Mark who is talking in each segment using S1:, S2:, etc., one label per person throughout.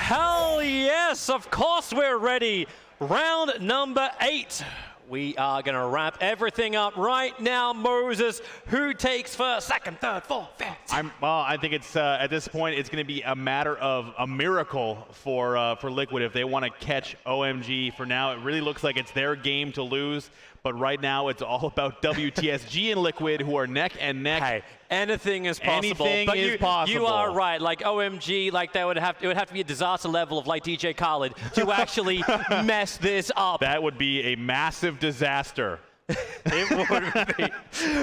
S1: Hell yes, of course we're ready. Round number 8. We are going to wrap everything up right now, Moses. Who takes first, second, third, fourth, fifth?
S2: I think it's at this point it's going to be a matter of a miracle for Liquid if they want to catch OMG. For now, it really looks like it's their game to lose. But right now, it's all about WTSG and Liquid, who are neck and neck.
S1: Hey, anything is possible.
S2: Anything is possible.
S1: You are right. Like OMG, like it would have to be a disaster level of like DJ Khaled to actually mess this up.
S2: That would be a massive disaster.
S1: It would be.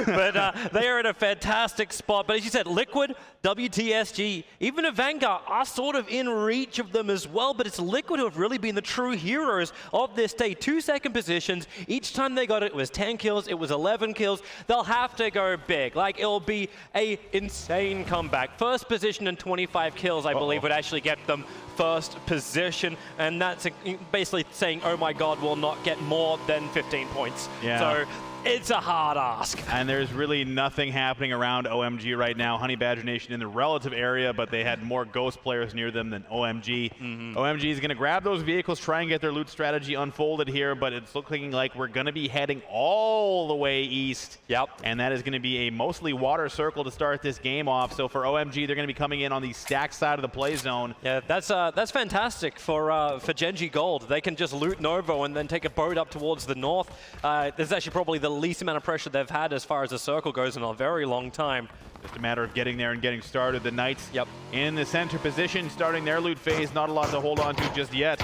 S1: But they are in a fantastic spot. But as you said, Liquid, WTSG, even Vanguard are sort of in reach of them as well. But it's Liquid who have really been the true heroes of this day. 2 second positions. Each time they got it, it was 10 kills. It was 11 kills. They'll have to go big. Like, it'll be a insane comeback. First position and 25 kills, I believe, would actually get them first position, and that's basically saying, oh my god, we'll not get more than 15 points.
S2: Yeah.
S1: So it's a hard ask. And
S2: there's really nothing happening around OMG right now. Honey Badger Nation in the relative area, but they had more Ghost players near them than OMG. OMG is going to grab those vehicles, try and get their loot strategy unfolded here, but it's looking like we're going to be heading all the way east.
S1: Yep.
S2: And that is going to be a mostly water circle to start this game off. So for OMG, they're going to be coming in on the stack side of the play zone.
S1: Yeah, that's fantastic for Genji Gold. They can just loot Novo and then take a boat up towards the north. There's actually probably the least amount of pressure they've had as far as the circle goes in a very long time.
S2: Just a matter of getting there and getting started. The Knights in the center position, starting their loot phase. Not a lot to hold on to just yet.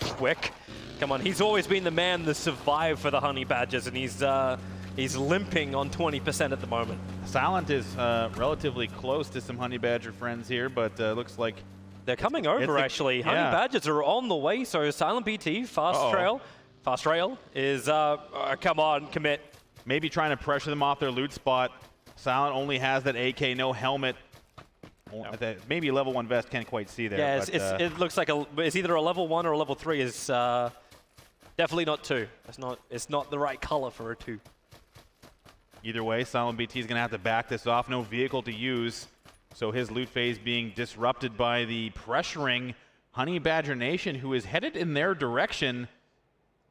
S1: Quick. Come on, he's always been the man to survive for the Honey Badgers, and he's limping on 20% at the moment.
S2: Silent is relatively close to some Honey Badger friends here, but looks like
S1: they're coming over, actually. Honey Badgers are on the way, so Silent BT, Fast Rail is, come on, commit.
S2: Maybe trying to pressure them off their loot spot. Silent only has that AK, no helmet. Maybe a level 1 vest, can't quite see there.
S1: Yeah,
S2: but,
S1: it looks like it's either a level 1 or a level 3. Is definitely not 2. It's not the right color for a 2.
S2: Either way, Silent BT is going to have to back this off. No vehicle to use. So his loot phase being disrupted by the pressuring Honey Badger Nation, who is headed in their direction.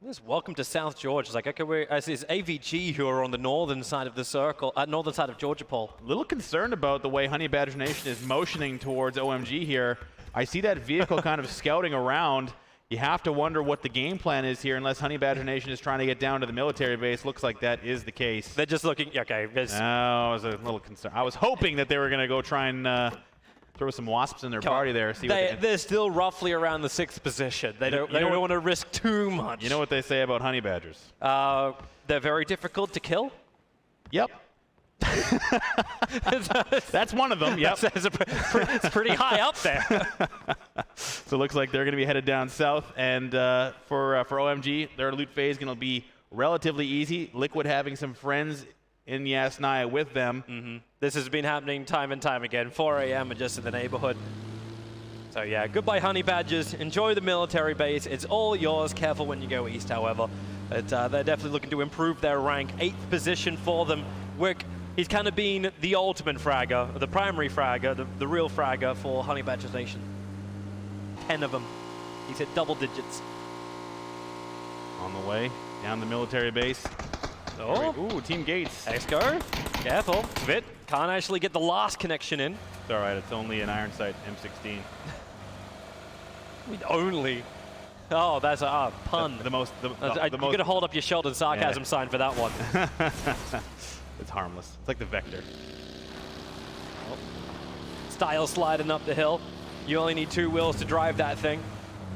S1: Yes, welcome to South Georgia. It's like, okay, it's AVG who are on the northern side of the circle, northern side of Georgia Pole.
S2: A little concerned about the way Honey Badger Nation is motioning towards OMG here. I see that vehicle kind of scouting around. You have to wonder what the game plan is here, unless Honey Badger Nation is trying to get down to the military base. Looks like that is the case.
S1: They're just looking, okay.
S2: No, I was a little concerned. I was hoping that they were going to go try and throw some wasps in their party there. See
S1: they're still roughly around the 6th position. They don't want to risk too much.
S2: You know what they say about Honey Badgers?
S1: They're very difficult to kill.
S2: Yep. That's one of them. Yep.
S1: It's pretty high up there.
S2: So it looks like they're going to be headed down south, and for OMG, their loot phase is going to be relatively easy. Liquid having some friends in Yasnaya with them.
S1: This has been happening time and time again. 4 a.m. and just in the neighborhood. So yeah, goodbye Honey Badgers. Enjoy the military base. It's all yours. Careful when you go east, however. But they're definitely looking to improve their rank. 8th position for them. Wick, he's kind of been the ultimate fragger, the primary fragger, the real fragger for Honey Badgers Nation. 10 of them. He's hit double digits.
S2: On the way down the military base.
S1: Oh,
S2: ooh, Team Gates.
S1: X-Go. Careful. Vit can't actually get the last connection in.
S2: It's all right. It's only an iron sight M16.
S1: Only. Oh, that's a pun.
S2: The most.
S1: You're going to hold up your Sheldon sarcasm sign for that one.
S2: It's harmless. It's like the Vector.
S1: Oh. Style sliding up the hill. You only need 2 wheels to drive that thing.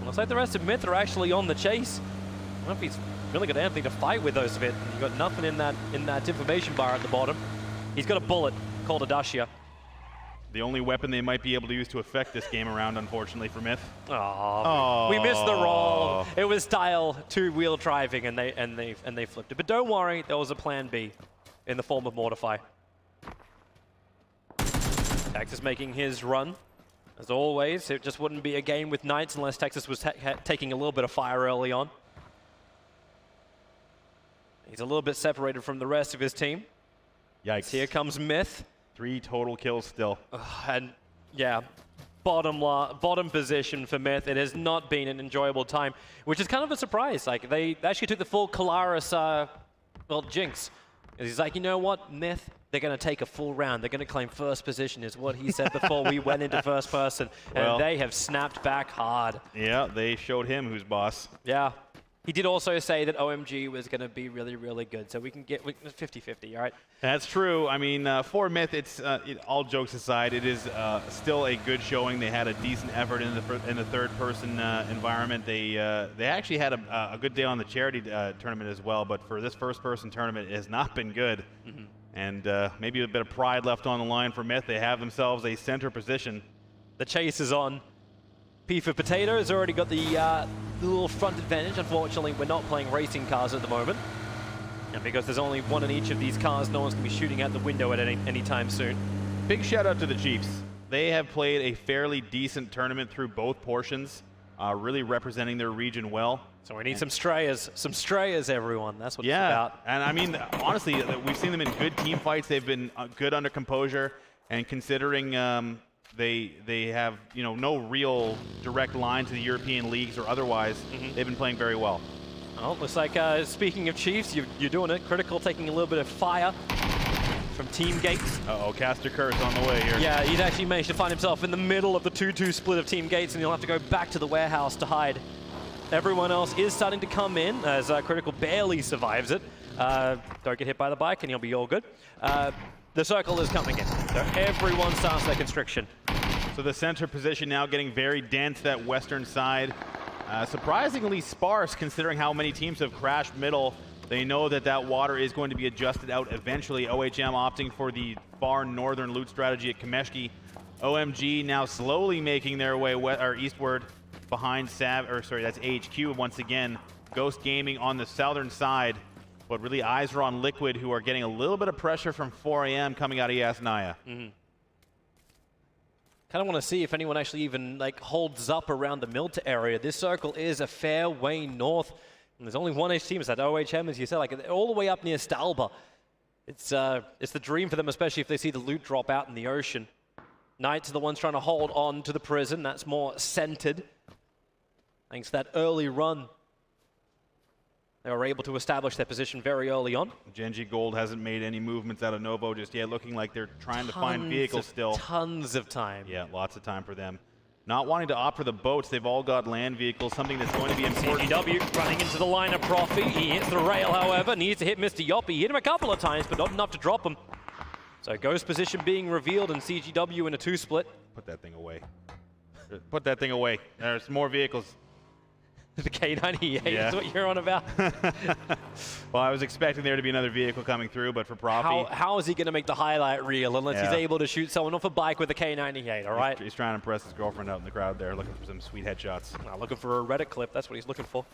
S1: Looks like the rest of Myth are actually on the chase. I don't know if he's really got anything to fight with those Vit. You've got nothing in that information bar at the bottom. He's got a bullet called a Dacia.
S2: The only weapon they might be able to use to affect this game around, unfortunately, for Myth.
S1: Oh, we missed the roll. It was style 2-wheel driving, and they flipped it. But don't worry, there was a plan B in the form of Mortify. Texas making his run. As always, it just wouldn't be a game with Knights unless Texas was taking a little bit of fire early on. He's a little bit separated from the rest of his team.
S2: Yikes.
S1: Here comes Myth.
S2: 3 total kills still.
S1: And yeah, bottom position for Myth. It has not been an enjoyable time, which is kind of a surprise. Like, they actually took the full Kalaris, jinx. He's like, you know what, Myth, they're going to take a full round. They're going to claim first position, is what he said before we went into first person. And they have snapped back hard.
S2: Yeah, they showed him who's boss.
S1: Yeah. He did also say that OMG was going to be really, really good. So we can get 50-50, all right?
S2: That's true. I mean, for Myth, it's all jokes aside, it is still a good showing. They had a decent effort in the third-person environment. They actually had a good day on the charity tournament as well. But for this first-person tournament, it has not been good. Mm-hmm. And maybe a bit of pride left on the line for Myth. They have themselves a center position.
S1: The chase is on. P for Potato has already got the little front advantage. Unfortunately, we're not playing racing cars at the moment. And because there's only one in each of these cars, no one's going to be shooting out the window at any time soon.
S2: Big shout out to the Chiefs. They have played a fairly decent tournament through both portions, really representing their region well.
S1: So we need some strayers, everyone. That's what it's
S2: yeah,
S1: about.
S2: and I mean, honestly, we've seen them in good team fights. They've been good under composure, and considering they have no real direct line to the European leagues or otherwise, they've been playing very well.
S1: Well, looks like, speaking of Chiefs, you're doing it. Critical taking a little bit of fire from Team Gates.
S2: Uh-oh, Caster Curse on the way here.
S1: Yeah, he'd actually managed to find himself in the middle of the 2-2 split of Team Gates, and he'll have to go back to the warehouse to hide. Everyone else is starting to come in as Critical barely survives it. Don't get hit by the bike and he'll be all good. The circle is coming in, so everyone starts their constriction.
S2: So the center position now getting very dense, that western side. Surprisingly sparse considering how many teams have crashed middle. They know that water is going to be adjusted out eventually. OHM opting for the far northern loot strategy at Kameshki. OMG now slowly making their way eastward behind that's AHQ once again. Ghost Gaming on the southern side, but really eyes are on Liquid, who are getting a little bit of pressure from 4AM coming out of Yasnaya.
S1: Kind of want to see if anyone actually even holds up around the Milta area. This circle is a fair way north, and there's only one team. It's that OHM, as you said, all the way up near Stalba. It's the dream for them, especially if they see the loot drop out in the ocean. Knights are the ones trying to hold on to the prison. That's more centered. Thanks to that early run, they were able to establish their position very early on.
S2: Genji Gold hasn't made any movements out of Novo just yet, looking like they're trying to find vehicles still.
S1: Tons of time.
S2: Yeah, lots of time for them. Not wanting to opt for the boats, they've all got land vehicles, something that's going to be important.
S1: CGW running into the line of Profi. He hits the rail, however, needs to hit Mr. Yoppie. He hit him a couple of times, but not enough to drop him. So Ghost position being revealed and CGW in a 2-split.
S2: Put that thing away. Put that thing away. There's more vehicles.
S1: The K98 is what you're on about.
S2: Well, I was expecting there to be another vehicle coming through, but for Profi...
S1: How is he going to make the highlight reel unless he's able to shoot someone off a bike with a K98, all right?
S2: He's trying to impress his girlfriend out in the crowd there, looking for some sweet headshots.
S1: Looking for a Reddit clip, that's what he's looking for.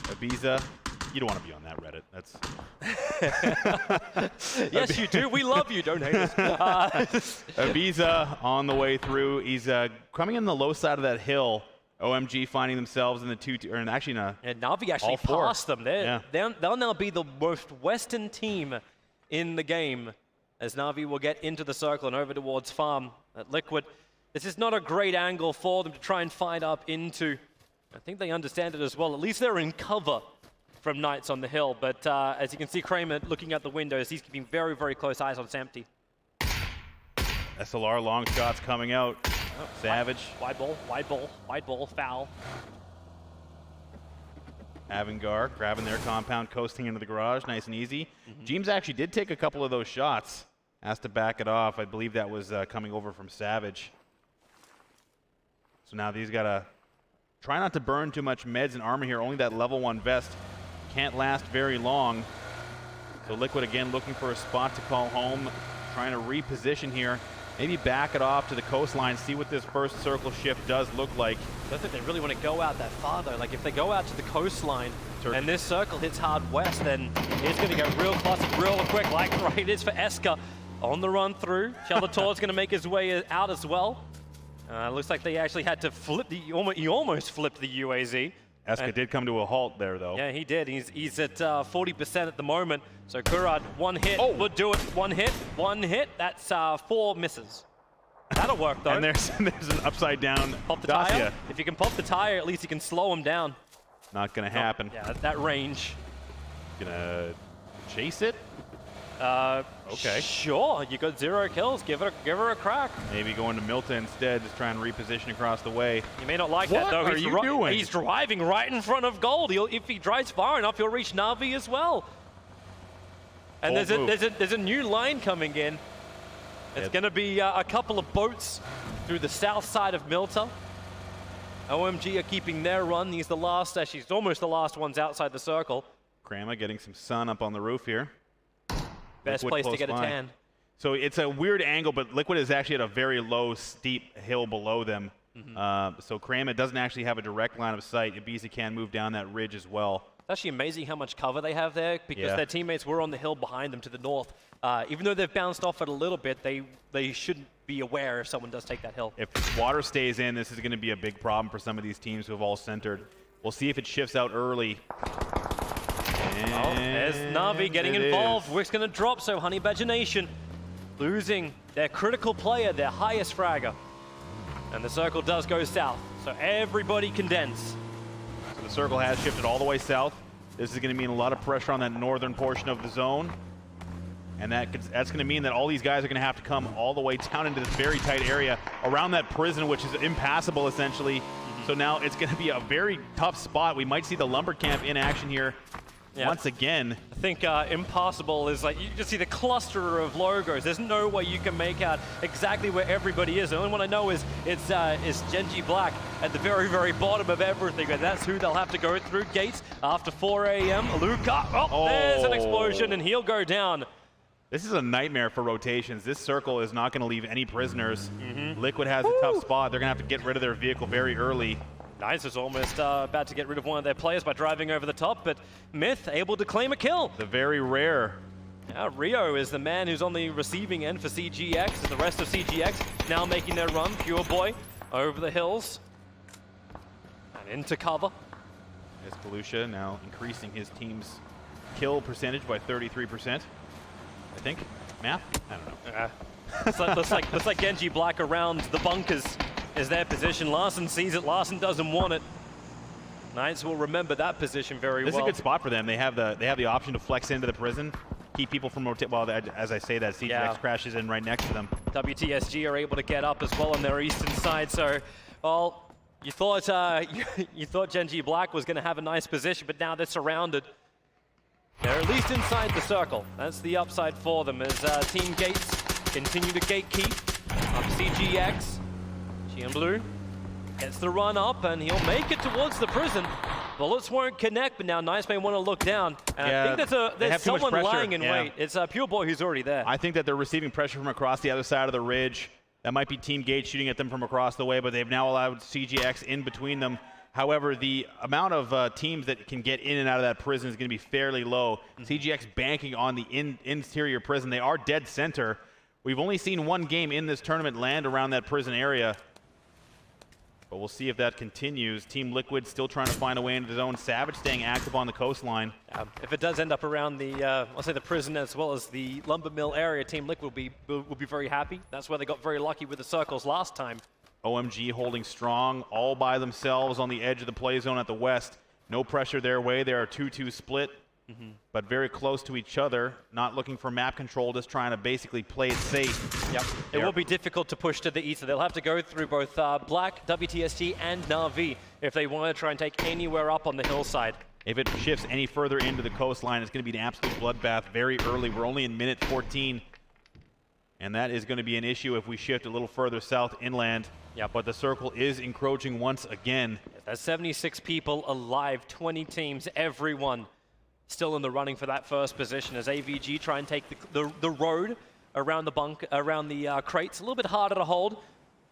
S2: Ibiza, you don't want to be on that Reddit. That's...
S1: Yes, you do. We love you. Don't hate us.
S2: Ibiza on the way through. He's coming in the low side of that hill. OMG finding themselves in the 2-2, or actually no.
S1: And Navi actually passed them. They'll now be the most western team in the game as Navi will get into the circle and over towards farm at Liquid. This is not a great angle for them to try and fight up into. I think they understand it as well. At least they're in cover from Knights on the hill. But as you can see, Kramer looking out the windows, he's keeping very, very close eyes on Samty.
S2: SLR long shots coming out. Oh, Savage.
S1: Wide ball, foul.
S2: Avangar grabbing their compound, coasting into the garage, nice and easy. James actually did take a couple of those shots. Has to back it off. I believe that was coming over from Savage. So now these got to try not to burn too much meds and armor here. Only that level 1 vest can't last very long. So Liquid again looking for a spot to call home, trying to reposition here. Maybe back it off to the coastline, see what this first circle shift does look like.
S1: I don't think they really want to go out that far, though. If they go out to the coastline and this circle hits hard west, then it's going to go real classic, real quick, like right it is for Eska. On the run through. Shalator's going to make his way out as well. Looks like they actually had to flip he almost flipped the UAZ.
S2: Eska did come to a halt there, though.
S1: Yeah, he did. He's at 40% at the moment. So Kurad, one hit would do it. One hit. That's 4 misses. That'll work, though.
S2: And there's an upside down
S1: Pop the
S2: Dacia.
S1: tire. If you can pop the tire, at least you can slow him down.
S2: Not going to happen.
S1: Yeah, at that range.
S2: Gonna chase it? Okay.
S1: Sure, you got 0 kills. Give her a crack.
S2: Maybe going to Milta instead, just try and reposition across the way.
S1: You may not like that, though.
S2: What are you doing?
S1: He's driving right in front of Gold. If he drives far enough, he'll reach Na'Vi as well. And there's a new line coming in. It's going to be a couple of boats through the south side of Milta. OMG are keeping their run. He's the last, actually, he's almost the last ones outside the circle.
S2: Krama getting some sun up on the roof here.
S1: Best
S2: Liquid
S1: place to get a
S2: by.
S1: tan.
S2: So it's a weird angle, but Liquid is actually at a very low, steep hill below them. So Krama doesn't actually have a direct line of sight. Ibiza can move down that ridge as well.
S1: It's actually amazing how much cover they have there because their teammates were on the hill behind them to the north. Even though they've bounced off it a little bit, they shouldn't be aware if someone does take that hill.
S2: If water stays in, this is going to be a big problem for some of these teams who have all centered. We'll see if it shifts out early.
S1: Oh, there's Na'Vi getting involved. Wick's going to drop, so Honey Badger Nation losing their critical player, their highest fragger. And the circle does go south, so everybody condense.
S2: So the circle has shifted all the way south. This is going to mean a lot of pressure on that northern portion of the zone. And that's going to mean that all these guys are going to have to come all the way down into this very tight area around that prison, which is impassable essentially. So now it's going to be a very tough spot. We might see the lumber camp in action here once again.
S1: I think impossible is like, you just see the cluster of logos. There's no way you can make out exactly where everybody is. The only one I know is Genji Black at the very, very bottom of everything. And that's who they'll have to go through. Gates after 4 a.m. Luca, there's an explosion and he'll go down.
S2: This is a nightmare for rotations. This circle is not going to leave any prisoners. Liquid has a tough spot. They're going to have to get rid of their vehicle very early.
S1: Nice is almost about to get rid of one of their players by driving over the top, but Myth able to claim a kill.
S2: The very rare.
S1: Rio is the man who's on the receiving end for CGX, as the rest of CGX now making their run. Pure Boy over the hills and into cover.
S2: Escalucia now increasing his team's kill percentage by 33%. I think. Math? I don't know.
S1: Looks like Genji Black around the bunkers is their position. Larson sees it. Larson doesn't want it. Knights will remember that position very well.
S2: This is a good spot for them. They have the option to flex into the prison, keep people from rotating. Well, as I say that, CGX crashes in right next to them.
S1: WTSG are able to get up as well on their eastern side. So, well, you thought you thought Genji Black was going to have a nice position, but now they're surrounded. They're at least inside the circle. That's the upside for them as Team Gates continue to gatekeep up CGX. Gian Blue gets the run up and he'll make it towards the prison. Bullets won't connect, but now Nice may want to look down. And I think there's someone lying in wait. It's Pure Boy who's already there.
S2: I think that they're receiving pressure from across the other side of the ridge. That might be Team Gates shooting at them from across the way, but they've now allowed CGX in between them. However, the amount of teams that can get in and out of that prison is going to be fairly low. CGX banking on the interior prison. They are dead center. We've only seen one game in this tournament land around that prison area. But we'll see if that continues. Team Liquid still trying to find a way into the zone. Savage staying active on the coastline.
S1: If it does end up around the, let's say the prison as well as the lumber mill area, Team Liquid will be very happy. That's where they got very lucky with the circles last time.
S2: OMG holding strong all by themselves on the edge of the play zone at the west. No pressure their way. They are 2-2 split, but very close to each other. Not looking for map control, just trying to basically play it safe.
S1: Yep. It will be difficult to push to the east. So they'll have to go through both Black, WTSG, and Na'Vi if they want to try and take anywhere up on the hillside.
S2: If it shifts any further into the coastline, it's going to be an absolute bloodbath very early. We're only in minute 14. And that is going to be an issue if we shift a little further south inland.
S1: Yep.
S2: But the circle is encroaching once again.
S1: There's 76 people alive, 20 teams, everyone still in the running for that first position as AVG try and take the road around the crates. A little bit harder to hold.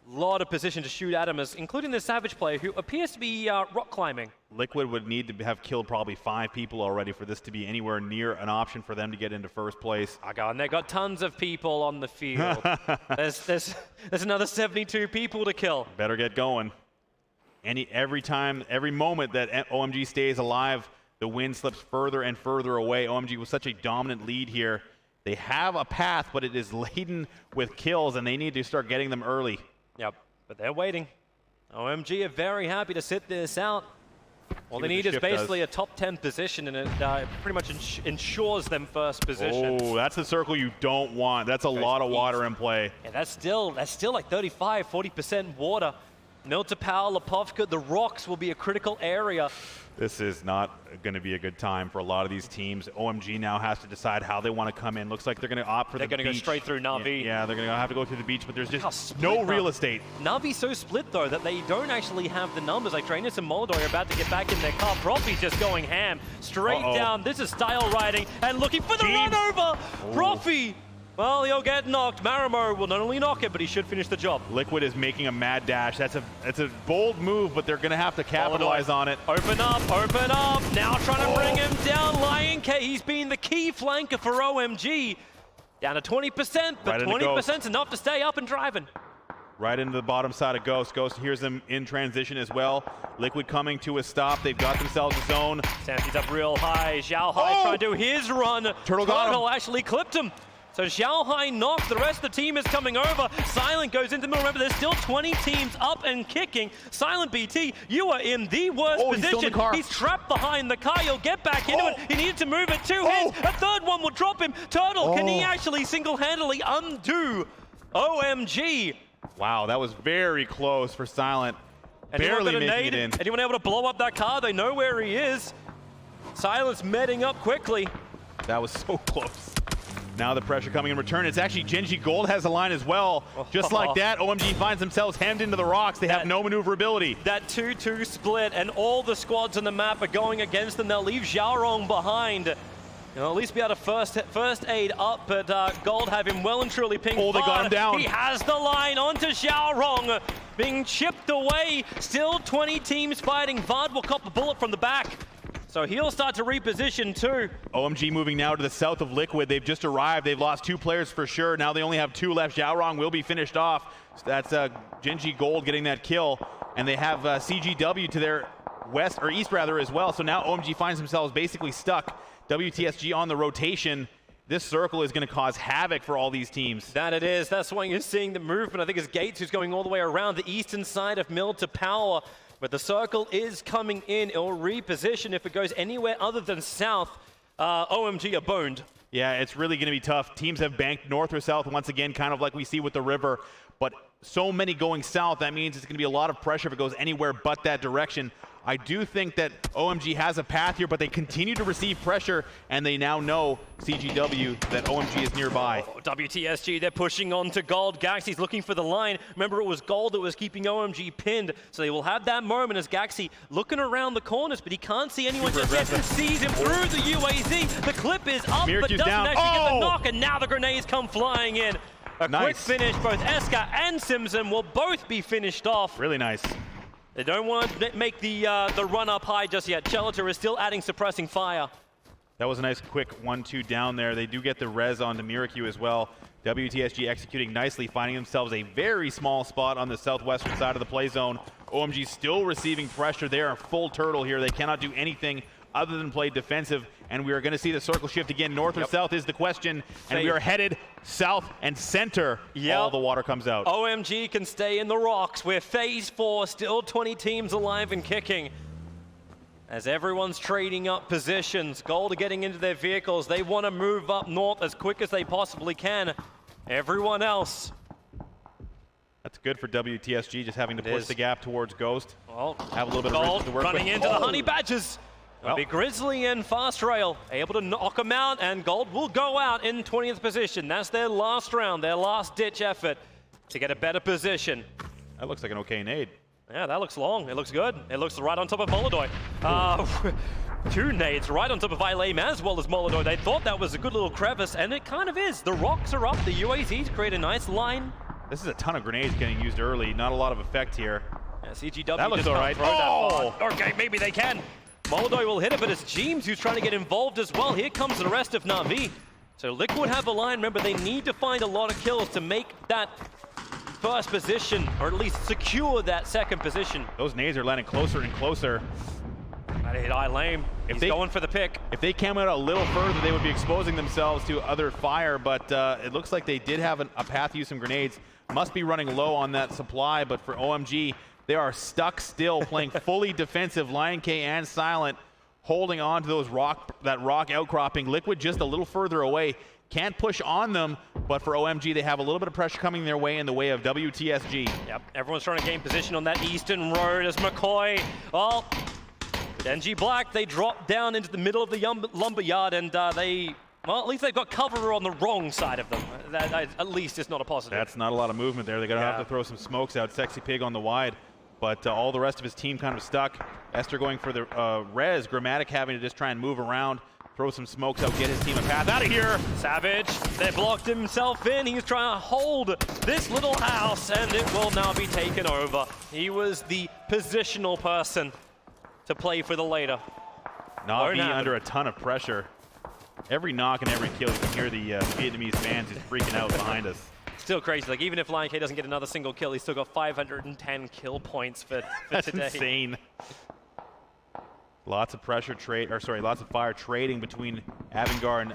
S1: A lot of position to shoot at him, including the Savage player who appears to be rock climbing.
S2: Liquid would need to have killed probably 5 people already for this to be anywhere near an option for them to get into first place.
S1: Oh God, and they got tons of people on the field. there's another 72 people to kill.
S2: Better get going. Every moment that OMG stays alive, the wind slips further and further away. OMG with such a dominant lead here. They have a path, but it is laden with kills, and they need to start getting them early.
S1: Yep, but they're waiting. OMG are very happy to sit this out. All they need is basically a top 10 position, and it pretty much ensures them first position.
S2: Oh, that's the circle you don't want. That's a lot of water in play.
S1: Yeah, that's still like 35, 40% water. Miltopal, Lipovka, the rocks will be a critical area.
S2: This is not going to be a good time for a lot of these teams. OMG now has to decide how they want to come in. Looks like they're going to opt for the beach.
S1: They're going to go straight through Na'Vi.
S2: Yeah, they're going to have to go through the beach, but there's just no real estate.
S1: Na'Vi's so split, though, that they don't actually have the numbers. Like, Drainus and Molodoi are about to get back in their car. Profi's just going ham. Straight down. This is style riding and looking for the run over. Profi. Well, he'll get knocked. Marimo will not only knock it, but he should finish the job.
S2: Liquid is making a mad dash. That's a bold move, but they're going to have to capitalize on it.
S1: Open up, open up. Now trying to bring him down. Lion K, he's been the key flanker for OMG. Down to 20%, but 20% is enough to stay up and driving.
S2: Right into the bottom side of Ghost. Ghost hears them in transition as well. Liquid coming to a stop. They've got themselves a zone.
S1: Sampy's up real high. Xiao Hai trying to do his run.
S2: Turtle
S1: actually clipped him. So Xiao Hai knocked, the rest of the team is coming over. Silent goes into the middle. Remember, there's still 20 teams up and kicking. Silent BT, you are in the worst position. He's trapped behind the car. He'll get back into it. He needed to move it 2 hits. A third one will drop him. Turtle, can he actually single-handedly undo OMG?
S2: Wow, that was very close for Silent. Barely making it in.
S1: Anyone able to blow up that car? They know where he is. Silent's medding up quickly.
S2: That was so close. Now the pressure coming in return. It's actually Genji Gold has a line as well. Just like that, OMG finds themselves hemmed into the rocks. They have no maneuverability.
S1: That 2-2 split, and all the squads on the map are going against them. They'll leave Xiaorong behind. They'll at least be able to first aid up, but Gold have him well and truly pinged.
S2: Oh, they got him down.
S1: He has the line onto Xiaorong, being chipped away. Still 20 teams fighting. Vard will cop a bullet from the back. So he'll start to reposition too.
S2: OMG moving now to the south of Liquid. They've just arrived. They've lost 2 players for sure. Now they only have 2 left. Xiaorong will be finished off. So that's Genji Gold getting that kill. And they have CGW to their west, or east rather, as well. So now OMG finds themselves basically stuck. WTSG on the rotation. This circle is going to cause havoc for all these teams.
S1: That it is. That's why you're seeing the movement. I think it's Gates who's going all the way around the eastern side of Mill to Power. But the circle is coming in. It'll reposition if it goes anywhere other than south. OMG are boned.
S2: Yeah, it's really going to be tough. Teams have banked north or south once again, kind of like we see with the river. But so many going south, that means it's going to be a lot of pressure if it goes anywhere but that direction. I do think that OMG has a path here, but they continue to receive pressure, and they now know, CGW, that OMG is nearby.
S1: WTSG, they're pushing on to Gold. Gaxy's looking for the line. Remember, it was Gold that was keeping OMG pinned, so they will have that moment as Gaxy looking around the corners, but he can't see anyone just yet. Sees him through the UAZ. The clip is up, but doesn't actually get the knock, and now the grenades come flying in. A quick finish. Both Eska and Simpson will both be finished off.
S2: Really nice.
S1: They don't want to make the run up high just yet. Cheliter is still adding suppressing fire.
S2: That was a nice quick 1-2 down there. They do get the res onto Miracu as well. WTSG executing nicely, finding themselves a very small spot on the southwestern side of the play zone. OMG still receiving pressure. They are full turtle here. They cannot do anything other than play defensive, and we are going to see the circle shift again. North or south is the question, and we are headed south and center. All the water comes out.
S1: OMG can stay in the rocks. We're phase 4, still 20 teams alive and kicking. As everyone's trading up positions, Gold are getting into their vehicles. They want to move up north as quick as they possibly can. Everyone else.
S2: That's good for WTSG, just having to push the gap towards Ghost.
S1: Well,
S2: have a little bit of risk to work
S1: running
S2: with.
S1: Into the Honey Badgers. Well, Big Grizzly and Fast Rail able to knock them out, and Gold will go out in 20th position. That's their last round, their last ditch effort to get a better position.
S2: That looks like an okay nade.
S1: Yeah, that looks long. It looks good. It looks right on top of Molodoi. 2 nades right on top of Ilame as well as Molodoi. They thought that was a good little crevice, and it kind of is. The rocks are up. The UAZs create a nice line.
S2: This is a ton of grenades getting used early. Not a lot of effect here.
S1: Yeah, CGW
S2: that looks
S1: all
S2: right.
S1: That far. Okay, maybe they can. Molodoi will hit it, but it's Jeems who's trying to get involved as well. Here comes the rest of Na'Vi. So Liquid have a line. Remember, they need to find a lot of kills to make that first position, or at least secure that second position.
S2: Those nades are landing closer and closer.
S1: That hit eye lame. He's going for the pick.
S2: If they came out a little further, they would be exposing themselves to other fire, but it looks like they did have a path to use some grenades. Must be running low on that supply, but for OMG, they are stuck still playing fully defensive. Lion K and Silent holding on to those that rock outcropping. Liquid just a little further away. Can't push on them, but for OMG, they have a little bit of pressure coming their way in the way of WTSG.
S1: Yep, everyone's trying to gain position on that eastern road as McCoy, well, NG Black, they drop down into the middle of the lumberyard and well, at least they've got cover on the wrong side of them. That at least is not a positive.
S2: That's not a lot of movement there. They're going to have to throw some smokes out. Sexy Pig on the wide, but all the rest of his team kind of stuck. Esther going for the res, Grammatic having to just try and move around. Throw some smokes out, get his team a path out of here.
S1: Savage, they blocked himself in. He's trying to hold this little house, and it will now be taken over. He was the positional person to play for the later.
S2: Navi under a ton of pressure. Every knock and every kill, you can hear the Vietnamese fans just freaking out behind us.
S1: Still crazy. Like, even if Lion K doesn't get another single kill, he's still got 510 kill points for
S2: That's
S1: today.
S2: Insane. Lots of pressure lots of fire trading between Avangar and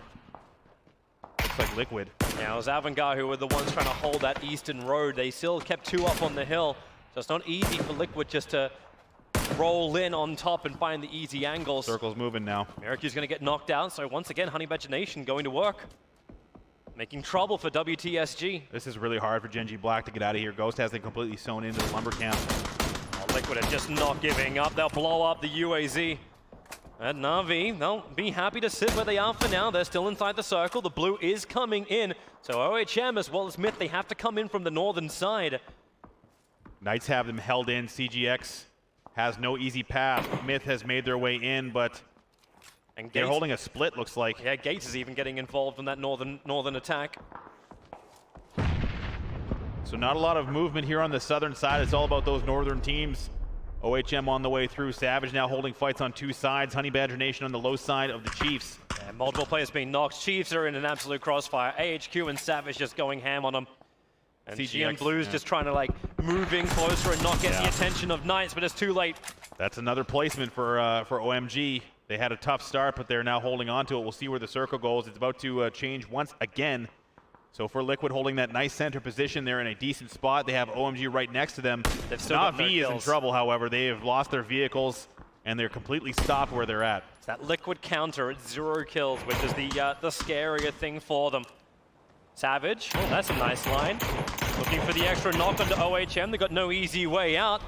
S2: looks like Liquid.
S1: Now it was Avangar who were the ones trying to hold that eastern road. They still kept 2 up on the hill, so it's not easy for Liquid just to roll in on top and find the easy angles.
S2: Circle's moving now.
S1: Miracu's going to get knocked out, so once again, Honey Badger Nation going to work. Making trouble for WTSG.
S2: This is really hard for Genji Black to get out of here. Ghost has them completely sewn into the lumber camp.
S1: Liquid are just not giving up. They'll blow up the UAZ. And Na'Vi, they'll be happy to sit where they are for now. They're still inside the circle. The blue is coming in. So OHM as well as Myth, they have to come in from the northern side.
S2: Knights have them held in. CGX has no easy path. Myth has made their way in, but they're holding a split, looks like.
S1: Yeah, Gates is even getting involved in that northern attack.
S2: So not a lot of movement here on the southern side. It's all about those northern teams. OHM on the way through. Savage now holding fights on 2 sides. Honey Badger Nation on the low side of the Chiefs.
S1: Yeah, multiple players being knocked. Chiefs are in an absolute crossfire. AHQ and Savage just going ham on them. And GM Blues just trying to like move in closer and not get the attention of Knights, but it's too late.
S2: That's another placement for OMG. They had a tough start, but they're now holding on to it. We'll see where the circle goes. It's about to change once again. So for Liquid holding that nice center position, they're in a decent spot. They have OMG right next to them. Na'Vi is in trouble, however. They have lost their vehicles, and they're completely stopped where they're at.
S1: It's that Liquid counter at 0 kills, which is the scarier thing for them. Savage, oh, that's a nice line. Looking for the extra knock onto OHM. They got no easy way out.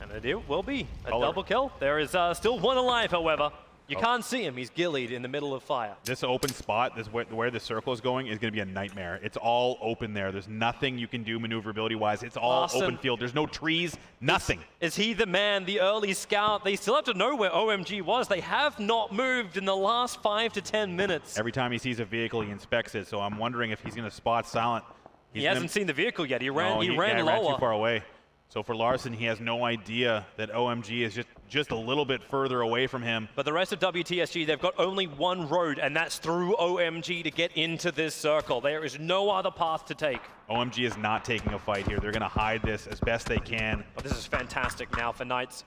S1: And it will be a double kill. There is still 1 alive, however. You can't see him. He's gillied in the middle of fire.
S2: This open spot, where the circle is going, is going to be a nightmare. It's all open there. There's nothing you can do maneuverability-wise. It's all open field. There's no trees, nothing.
S1: Is he the man, the early scout? They still have to know where OMG was. They have not moved in the last 5 to 10 minutes.
S2: Every time he sees a vehicle, he inspects it. So I'm wondering if he's going to spot Silent.
S1: He hasn't seen the vehicle yet. He ran lower.
S2: He ran too far away. So for Larson, he has no idea that OMG is just a little bit further away from him.
S1: But the rest of WTSG, they've got only 1 road, and that's through OMG to get into this circle. There is no other path to take.
S2: OMG is not taking a fight here. They're going to hide this as best they can.
S1: But this is fantastic now for Knights.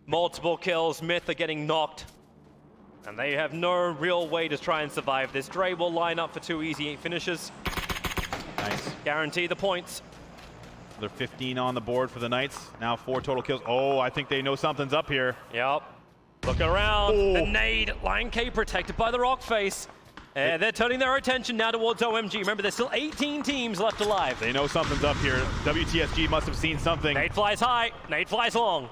S1: Multiple kills, Myth are getting knocked. And they have no real way to try and survive this. Dre will line up for 2 easy finishes.
S2: Nice.
S1: Guarantee the points.
S2: They're 15 on the board for the Knights. Now 4 total kills. Oh, I think they know something's up here.
S1: Yep. Look around. The nade. Lion K protected by the rock face. And they're turning their attention now towards OMG. Remember, there's still 18 teams left alive.
S2: They know something's up here. WTSG must have seen something.
S1: Nade flies high. Nade flies long.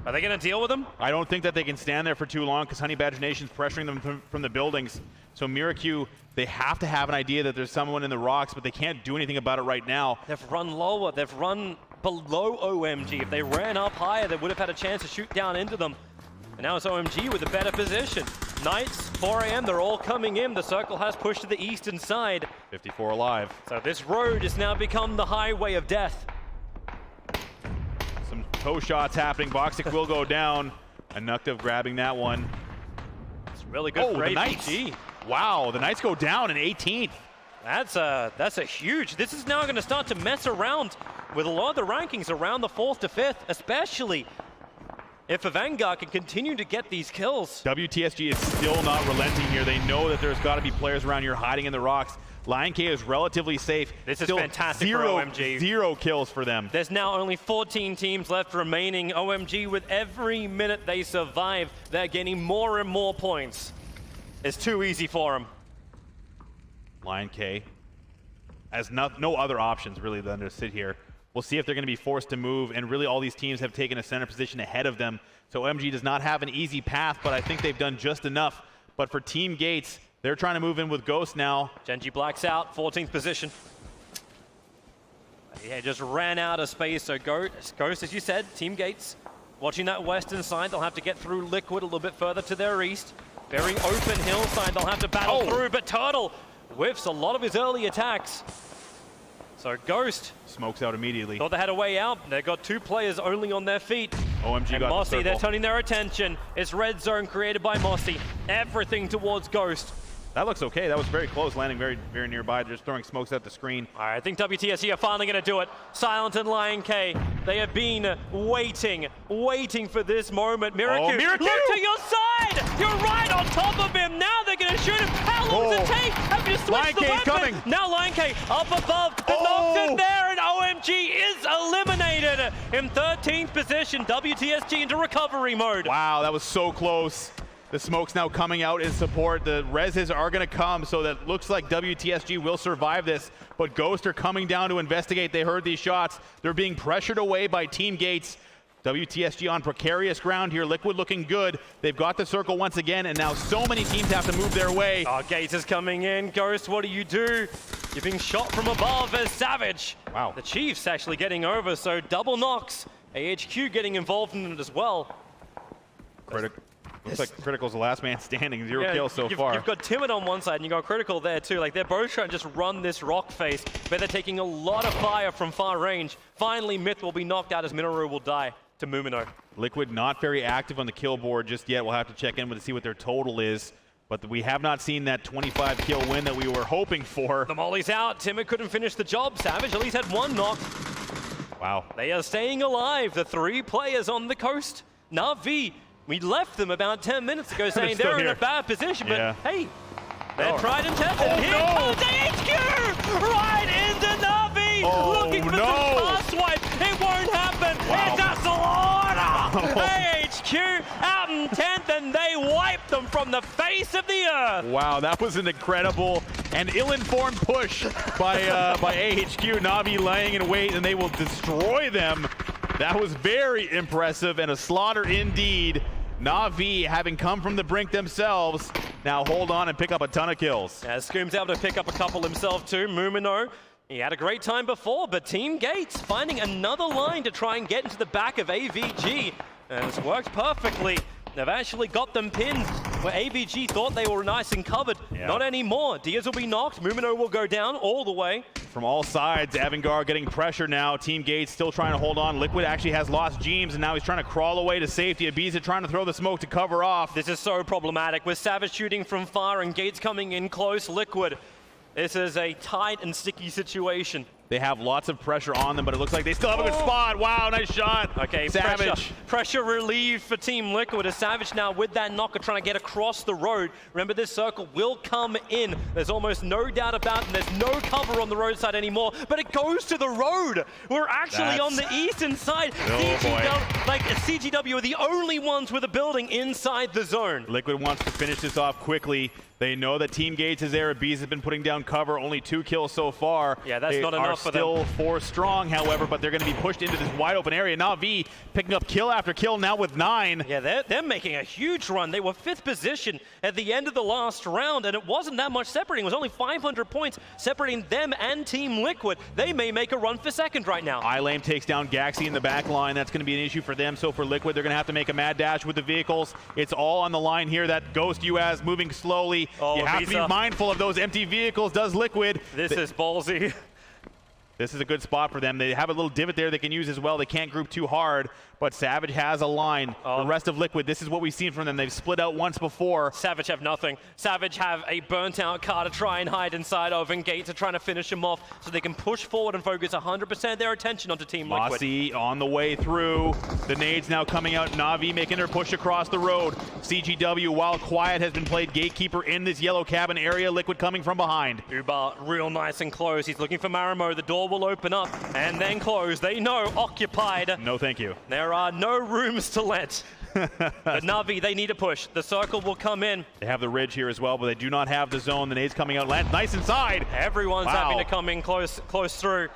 S1: Are they going to deal with them?
S2: I don't think that they can stand there for too long because Honey Badger Nation's pressuring them from the buildings. So Miracu, they have to have an idea that there's someone in the rocks, but they can't do anything about it right now.
S1: They've run lower. They've run below OMG. If they ran up higher, they would have had a chance to shoot down into them. And now it's OMG with a better position. Knights, 4 AM, they're all coming in. The circle has pushed to the eastern side.
S2: 54 alive.
S1: So this road has now become the highway of death.
S2: Some toe shots happening. Boxic will go down. Anuktiv grabbing that one.
S1: It's really good for
S2: the
S1: APG.
S2: Knights. Wow, the Knights go down in 18th.
S1: That's a huge. This is now going to start to mess around with a lot of the rankings around the 4th to 5th, especially if a Vanguard can continue to get these kills.
S2: WTSG is still not relenting here. They know that there's got to be players around here hiding in the rocks. Lion K is relatively safe.
S1: This is
S2: still
S1: fantastic for OMG.
S2: Zero kills for them.
S1: There's now only 14 teams left remaining. OMG, with every minute they survive, they're gaining more and more points. It's too easy for them.
S2: Lion K has no other options really than to sit here. We'll see if they're going to be forced to move, and really all these teams have taken a center position ahead of them. So OMG does not have an easy path, but I think they've done just enough. But for Team Gates, they're trying to move in with Ghost now.
S1: Genji blacks out, 14th position. Yeah, just ran out of space, so Ghost, as you said, Team Gates, watching that western side. They'll have to get through Liquid a little bit further to their east. Very open hillside, they'll have to battle through, but Turtle whiffs a lot of his early attacks. So Ghost
S2: Smokes out immediately.
S1: thought they had a way out. They've got 2 players only on their feet.
S2: OMG
S1: and
S2: got
S1: Mossy,
S2: the
S1: they're
S2: circle.
S1: turning their attention. It's red zone created by Mossy. Everything towards Ghost.
S2: That looks okay. That was very close, landing very, very nearby. They're just throwing smokes at the screen.
S1: All right, I think WTSG are finally going to do it. Silent and Lion K, they have been waiting for this moment. Miraku,
S2: Miraku!
S1: look to your side! You're right on top of him. Now they're going to shoot him. How long does it take? Have you switched
S2: Lion
S1: the
S2: K
S1: weapon?
S2: coming.
S1: Now Lion K up above. The knocks in there, and OMG is eliminated in 13th position. WTSG into recovery mode.
S2: Wow, that was so close. The smoke's now coming out in support. The reses are going to come, so that looks like WTSG will survive this. But Ghost are coming down to investigate. They heard these shots. They're being pressured away by Team Gates. WTSG on precarious ground here. Liquid looking good. They've got the circle once again, and now so many teams have to move their way.
S1: Oh, Gates is coming in. Ghost, what do? You're being shot from above as Savage.
S2: Wow.
S1: The Chiefs actually getting over, so double knocks. AHQ getting involved in it as well.
S2: Looks like Critical's the last man standing. Zero kills so far.
S1: You've got Timid on one side and you've got Critical there too. Like, they're both trying to just run this rock face, but they're taking a lot of fire from far range. Finally, Myth will be knocked out as Minoru will die to Mumino.
S2: Liquid not very active on the kill board just yet. We'll have to check in with to see what their total is. But we have not seen that 25 kill win that we were hoping for.
S1: The molly's out. Timid couldn't finish the job. Savage at least had one knock.
S2: Wow.
S1: They are staying alive. The 3 players on the coast. Na'Vi, we left them about 10 minutes ago saying they're in a bad position, but hey, they're tried and tested. Here comes AHQ right into Na'Vi, looking for some pass swipe. It won't happen. It's a slaughter. AHQ out in 10th, and they wipe them from the face of the earth.
S2: Wow, that was an incredible and ill-informed push by AHQ. Na'Vi laying in wait, and they will destroy them. That was very impressive and a slaughter indeed. Na'Vi, having come from the brink themselves, now hold on and pick up a ton of kills.
S1: Yeah, Scoom's able to pick up a couple himself too. Mumino, he had a great time before, but Team Gates finding another line to try and get into the back of AVG. And it's worked perfectly. They've actually got them pinned where AVG thought they were nice and covered. Not anymore. Diaz will be knocked. Mumino will go down all the way.
S2: From all sides, Avangard getting pressure now. Team Gates still trying to hold on. Liquid actually has lost Jeems, and now he's trying to crawl away to safety. Ibiza trying to throw the smoke to cover off.
S1: This is so problematic with Savage shooting from far and Gates coming in close. Liquid, this is a tight and sticky situation.
S2: They have lots of pressure on them, but it looks like they still have a good spot. Wow, nice shot.
S1: Okay,
S2: Savage.
S1: Pressure relieved for Team Liquid as Savage now with that knocker trying to get across the road. Remember, this circle will come in. There's almost no doubt about it. There's no cover on the roadside anymore, but it goes to the road. We're actually on the eastern side. CGW are the only ones with a building inside the zone.
S2: Liquid wants to finish this off quickly. They know that Team Gates is there. Bees has been putting down cover. Only 2 kills so far.
S1: Yeah, that's not enough for them.
S2: Still 4 strong, however, but they're going to be pushed into this wide open area. Na'Vi picking up kill after kill now with 9.
S1: Yeah, they're making a huge run. They were 5th position at the end of the last round, and it wasn't that much separating. It was only 500 points separating them and Team Liquid. They may make a run for 2nd right now.
S2: iLame takes down Gaxi in the back line. That's going to be an issue for them. So for Liquid, they're going to have to make a mad dash with the vehicles. It's all on the line here. That Ghost UAS moving slowly. You have to be mindful of those empty vehicles, does Liquid.
S1: This is ballsy.
S2: This is a good spot for them. They have a little divot there they can use as well. They can't group too hard, but Savage has a line. The rest of Liquid, this is what we've seen from them. They've split out once before.
S1: Savage have nothing. Savage have a burnt-out car to try and hide inside of, and Gates are trying to finish him off so they can push forward and focus 100% of their attention onto Team Liquid.
S2: Mossy on the way through. The nades now coming out. Na'Vi making their push across the road. CGW, while quiet, has been played gatekeeper in this yellow cabin area. Liquid coming from behind.
S1: Uber real nice and close. He's looking for Marimo. The door will open up and then close. They know occupied.
S2: No, thank you.
S1: There are no rooms to let. But Na'Vi, they need a push. The circle will come in.
S2: They have the ridge here as well, but they do not have the zone. The nades coming out nice inside.
S1: Everyone's having to come in close through.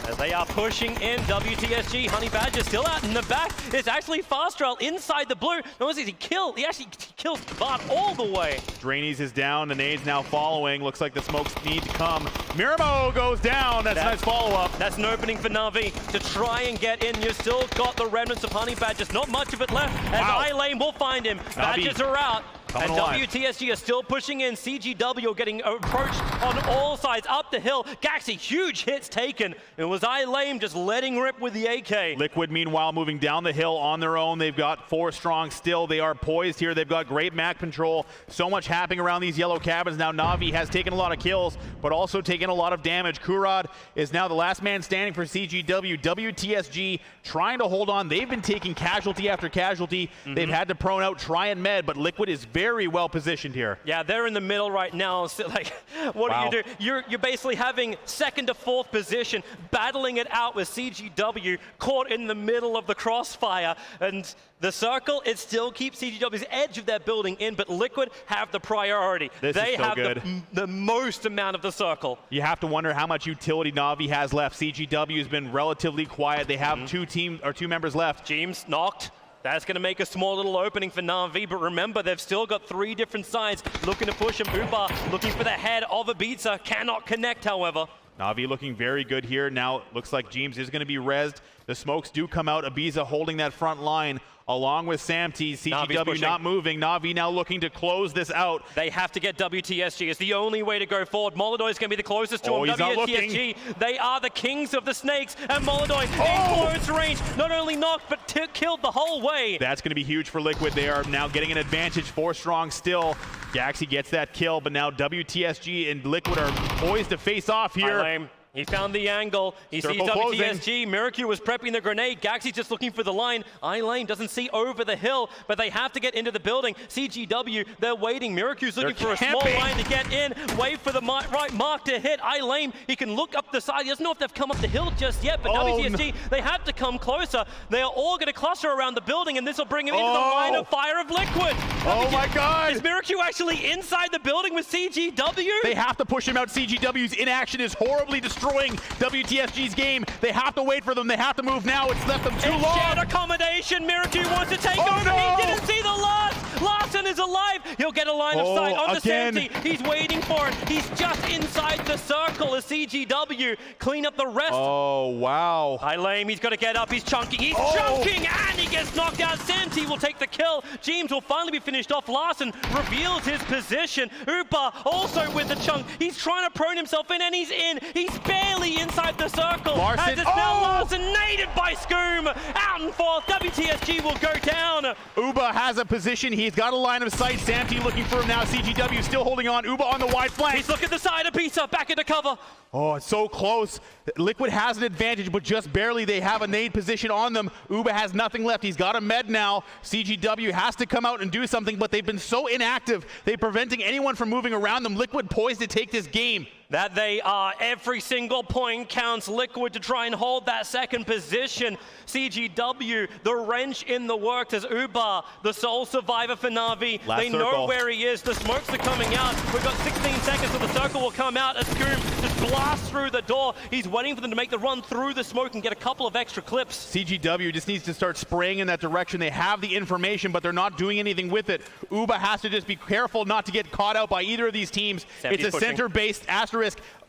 S1: As they are pushing in, WTSG, Honey Badger still out in the back. It's actually Fastrel inside the blue. No, he actually kills Bart all the way.
S2: Drainies is down, the nades now following. Looks like the smokes need to come. Miramo goes down, that's a nice follow-up.
S1: That's an opening for Na'Vi to try and get in. You've still got the remnants of Honey Badgers, not much of it left, as I-Lane will find him. Badgers are out. And WTSG are still pushing in. CGW getting approached on all sides up the hill. Gaxi, huge hits taken. It was I-Lame just letting rip with the AK.
S2: Liquid, meanwhile, moving down the hill on their own. They've got 4 strong still. They are poised here. They've got great map control. So much happening around these yellow cabins. Now Na'Vi has taken a lot of kills, but also taken a lot of damage. Kurad is now the last man standing for CGW. WTSG trying to hold on. They've been taking casualty after casualty. They've had to prone out, try and med, but Liquid is very well positioned here.
S1: Yeah, they're in the middle right now. So, like, what do you do? You're basically having 2nd to 4th position, battling it out with CGW, caught in the middle of the crossfire. And the circle, it still keeps CGW's edge of their building in, but Liquid have the priority.
S2: They
S1: have
S2: good.
S1: the most amount of the circle.
S2: You have to wonder how much utility Na'Vi has left. CGW has been relatively quiet. They have two members left.
S1: James knocked. That's going to make a small little opening for Na'Vi, but remember, they've still got 3 different sides looking to push him. Uber looking for the head of Ibiza, cannot connect, however.
S2: Na'Vi looking very good here. Now looks like James is going to be rezzed. The smokes do come out. Ibiza holding that front line along with Samty. CGW not moving. Na'Vi now looking to close this out.
S1: They have to get WTSG. It's the only way to go forward. Molodoy is going to be the closest to him. WTSG, they are the kings of the snakes, and Molodoy in close range, not only knocked, but killed the whole way.
S2: That's going to be huge for Liquid. They are now getting an advantage, 4 strong still. Gaxi gets that kill, but now WTSG and Liquid are poised to face off here.
S1: He found the angle. He sees WTSG. Miracu was prepping the grenade. Gaxi's just looking for the line. I-Lane doesn't see over the hill, but they have to get into the building. CGW, they're waiting. Miracu's looking for a small line to get in. Wait for the right mark to hit. I-Lane, he can look up the side. He doesn't know if they've come up the hill just yet, but WTSG, they have to come closer. They are all going to cluster around the building, and this will bring him into the line of fire of Liquid.
S2: Oh my God!
S1: Is Miracu actually inside the building with CGW?
S2: They have to push him out. CGW's inaction is horribly destroying WTSG's game. They have to wait for them. They have to move now. It's left them too long.
S1: Shared accommodation. Miracu wants to take over.
S2: No.
S1: He didn't see the last. Larson is alive. He'll get a line of sight onto Santi. He's waiting for it. He's just inside the circle as CGW clean up the rest.
S2: Oh, wow.
S1: I-Lame, he's got to get up. He's chunking. He's chunking, and he gets knocked out. Santi will take the kill. James will finally be finished off. Larson reveals his position. Upa also with the chunk. He's trying to prone himself in, and he's in. He's barely inside the circle.
S2: Larson,
S1: as it's now Larson naded by Scoom. Out and forth. WTSG will go down.
S2: Uba has a position. He's got a line of sight. Samty looking for him now. CGW still holding on. Uba on the wide flank.
S1: He's looking at the side of Pizza. Back into cover.
S2: Oh, it's so close. Liquid has an advantage, but just barely. They have a nade position on them. Uba has nothing left. He's got a med now. CGW has to come out and do something, but they've been so inactive. They're preventing anyone from moving around them. Liquid poised to take this game.
S1: That they are. Every single point counts. Liquid to try and hold that second position. CGW, the wrench in the works as Uba, the sole survivor for Na'Vi. They know where he is. The smokes are coming out. We've got 16 seconds so the circle will come out as Scoom just blasts through the door. He's waiting for them to make the run through the smoke and get a couple of extra clips.
S2: CGW just needs to start spraying in that direction. They have the information, but they're not doing anything with it. Uba has to just be careful not to get caught out by either of these teams. It's a center-based asterisk.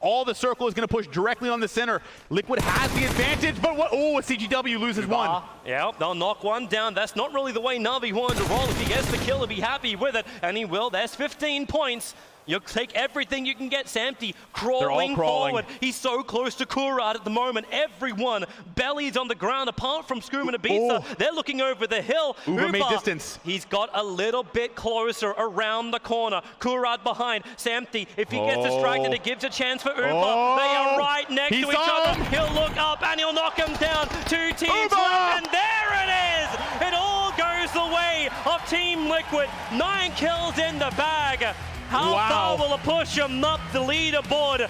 S2: All the circle is going to push directly on the center. Liquid has the advantage, but what? Oh, CGW loses one.
S1: Yeah, they'll knock one down. That's not really the way Na'Vi wanted to roll. If he gets the kill, he'll be happy with it, and he will. There's 15 points. You take everything you can get. Samty crawling
S2: crawling.
S1: forward. He's so close to Kurad at the moment. Everyone bellies on the ground apart from Skoom and Ibiza. They're looking over the hill.
S2: Uber made distance.
S1: He's got a little bit closer around the corner. Kurad behind. Samty, if he gets distracted, it gives a chance for Uber. They are right next to each other. He'll look up and he'll knock him down. 2 teams left, and there it is. It all goes the way of Team Liquid. 9 kills in the bag. How far will it push him up the leaderboard?